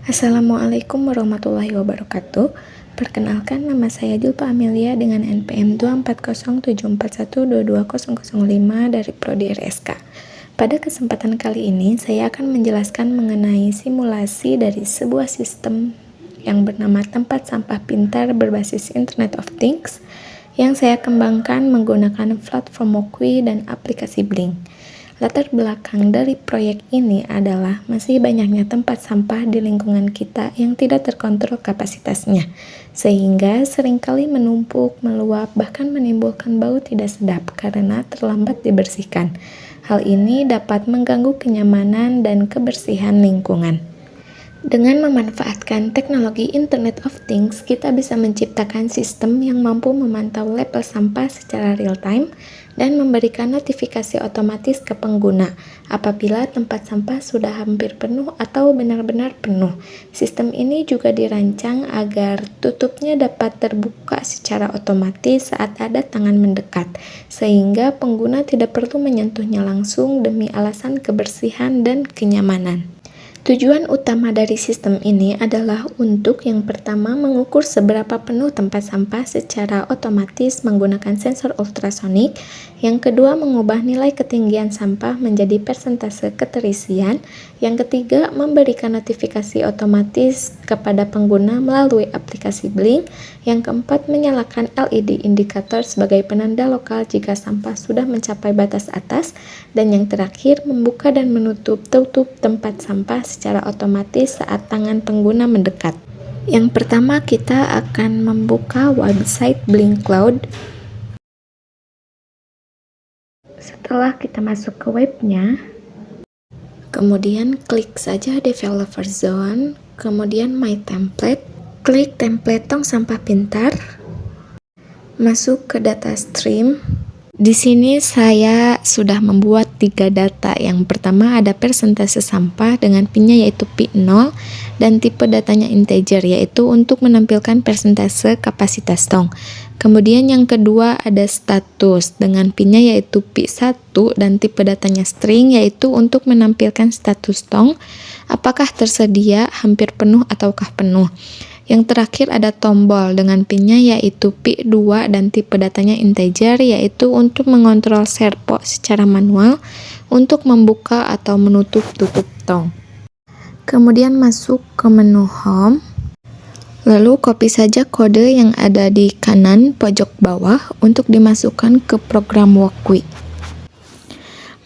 Assalamualaikum warahmatullahi wabarakatuh. Perkenalkan, nama saya Julpa Amelia dengan NPM 24074122005 dari Prodi RSK. Pada kesempatan kali ini, saya akan menjelaskan mengenai simulasi dari sebuah sistem yang bernama tempat sampah pintar berbasis Internet of Things yang saya kembangkan menggunakan platform Mokwi dan aplikasi Blink. Latar belakang dari proyek ini adalah masih banyaknya tempat sampah di lingkungan kita yang tidak terkontrol kapasitasnya, sehingga seringkali menumpuk, meluap, bahkan menimbulkan bau tidak sedap karena terlambat dibersihkan. Hal ini dapat mengganggu kenyamanan dan kebersihan lingkungan. Dengan memanfaatkan teknologi Internet of Things, kita bisa menciptakan sistem yang mampu memantau level sampah secara real-time dan memberikan notifikasi otomatis ke pengguna apabila tempat sampah sudah hampir penuh atau benar-benar penuh. Sistem ini juga dirancang agar tutupnya dapat terbuka secara otomatis saat ada tangan mendekat, sehingga pengguna tidak perlu menyentuhnya langsung demi alasan kebersihan dan kenyamanan. Tujuan utama dari sistem ini adalah untuk yang pertama mengukur seberapa penuh tempat sampah secara otomatis menggunakan sensor ultrasonik, yang kedua mengubah nilai ketinggian sampah menjadi persentase keterisian, yang ketiga memberikan notifikasi otomatis kepada pengguna melalui aplikasi Blink, yang keempat menyalakan LED indikator sebagai penanda lokal jika sampah sudah mencapai batas atas, dan yang terakhir membuka dan menutup tutup tempat sampah secara otomatis saat tangan pengguna mendekat. Yang pertama, kita akan membuka website Blink Cloud. Setelah kita masuk ke webnya, kemudian klik saja Developer Zone, kemudian My Template, klik template tong sampah pintar, masuk ke data stream. Di sini saya sudah membuat 3 data. Yang pertama ada persentase sampah dengan PIN-nya yaitu P0 dan tipe datanya integer yaitu untuk menampilkan persentase kapasitas tong. Kemudian yang kedua ada status dengan PIN-nya yaitu P1 dan tipe datanya string yaitu untuk menampilkan status tong apakah tersedia, hampir penuh ataukah penuh. Yang terakhir ada tombol dengan PIN-nya yaitu P2 dan tipe datanya integer yaitu untuk mengontrol servo secara manual untuk membuka atau menutup tutup tong. Kemudian masuk ke menu home, lalu copy saja kode yang ada di kanan pojok bawah untuk dimasukkan ke program Mokwi.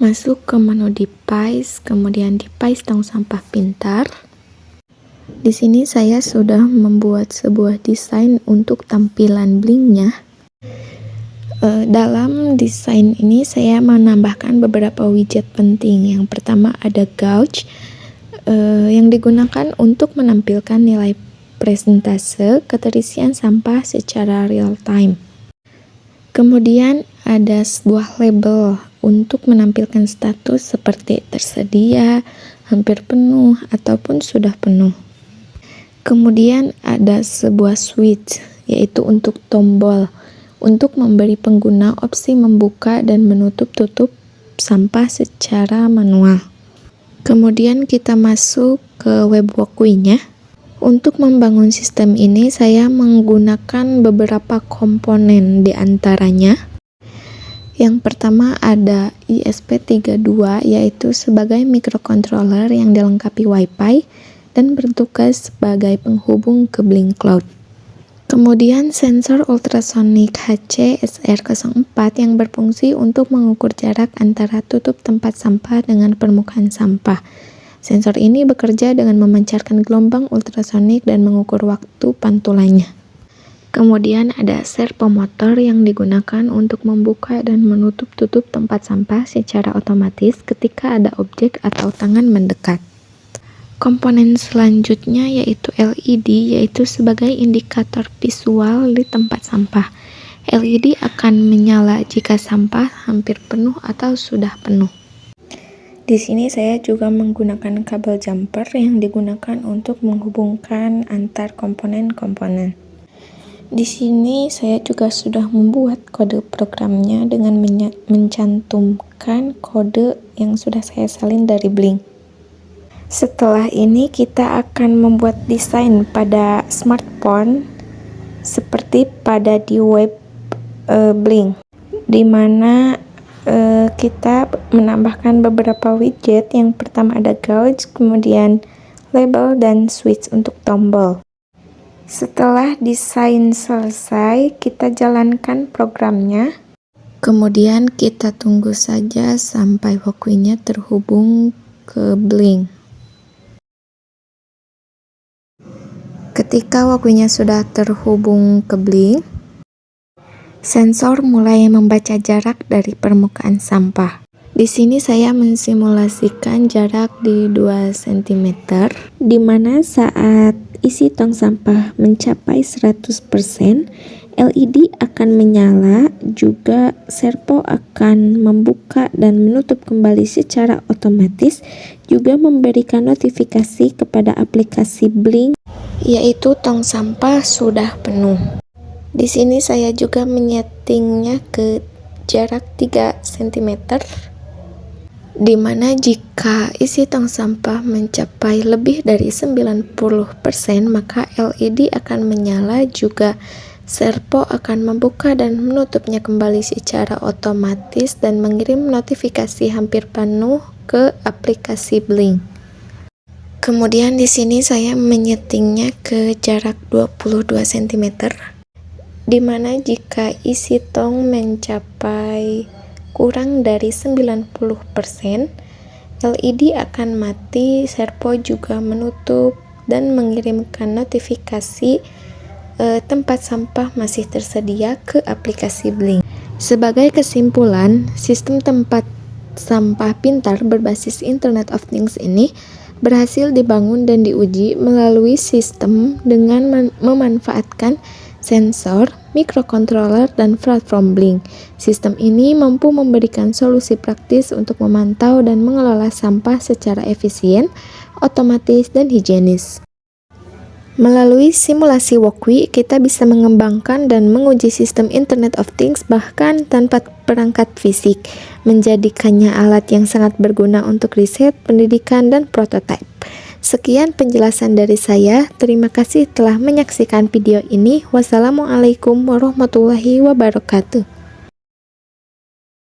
Masuk ke menu device, kemudian device tong sampah pintar. Di sini saya sudah membuat sebuah desain untuk tampilan Blink-nya. Dalam desain ini saya menambahkan beberapa widget penting. Yang pertama ada gauge yang digunakan untuk menampilkan nilai persentase keterisian sampah secara real time. Kemudian ada sebuah label untuk menampilkan status seperti tersedia, hampir penuh, ataupun sudah penuh. Kemudian ada sebuah switch, yaitu untuk tombol, untuk memberi pengguna opsi membuka dan menutup tutup sampah secara manual. Kemudian kita masuk ke web Mokwi-nya. Untuk membangun sistem ini, saya menggunakan beberapa komponen di antaranya. Yang pertama ada ESP32, yaitu sebagai microcontroller yang dilengkapi Wi-Fi dan bertugas sebagai penghubung ke Blink Cloud. Kemudian sensor ultrasonic HC-SR04 yang berfungsi untuk mengukur jarak antara tutup tempat sampah dengan permukaan sampah. Sensor ini bekerja dengan memancarkan gelombang ultrasonik dan mengukur waktu pantulannya. Kemudian ada servomotor yang digunakan untuk membuka dan menutup tutup tempat sampah secara otomatis ketika ada objek atau tangan mendekat. Komponen selanjutnya yaitu LED, yaitu sebagai indikator visual di tempat sampah. LED akan menyala jika sampah hampir penuh atau sudah penuh. Di sini saya juga menggunakan kabel jumper yang digunakan untuk menghubungkan antar komponen-komponen. Di sini saya juga sudah membuat kode programnya dengan mencantumkan kode yang sudah saya salin dari Blink. Setelah ini kita akan membuat desain pada smartphone seperti pada di web Blink, di mana kita menambahkan beberapa widget. Yang pertama ada gauge, kemudian label dan switch untuk tombol. Setelah desain selesai, kita jalankan programnya. Kemudian kita tunggu saja sampai walkway-nya terhubung ke Blink. Ketika walkway-nya sudah terhubung ke Blink, sensor mulai membaca jarak dari permukaan sampah. Di sini saya mensimulasikan jarak di 2 cm, di mana saat isi tong sampah mencapai 100%, LED akan menyala, juga servo akan membuka dan menutup kembali secara otomatis, juga memberikan notifikasi kepada aplikasi Blink, yaitu tong sampah sudah penuh. Di sini saya juga menyetingnya ke jarak 3 cm, di mana jika isi tong sampah mencapai lebih dari 90%, maka LED akan menyala, juga servo akan membuka dan menutupnya kembali secara otomatis dan mengirim notifikasi hampir penuh ke aplikasi Blink. Kemudian di sini saya menyetingnya ke jarak 22 cm, di mana jika isi tong mencapai kurang dari 90%, LED akan mati, servo juga menutup dan mengirimkan notifikasi tempat sampah masih tersedia ke aplikasi Blink. Sebagai kesimpulan, sistem tempat sampah pintar berbasis Internet of Things ini berhasil dibangun dan diuji melalui sistem dengan memanfaatkan sensor, microcontroller, dan platform Blink. Sistem ini mampu memberikan solusi praktis untuk memantau dan mengelola sampah secara efisien, otomatis, dan higienis. Melalui simulasi walkway, kita bisa mengembangkan dan menguji sistem Internet of Things bahkan tanpa perangkat fisik, menjadikannya alat yang sangat berguna untuk riset, pendidikan, dan prototipe. Sekian penjelasan dari saya. Terima kasih telah menyaksikan video ini. Wassalamualaikum warahmatullahi wabarakatuh.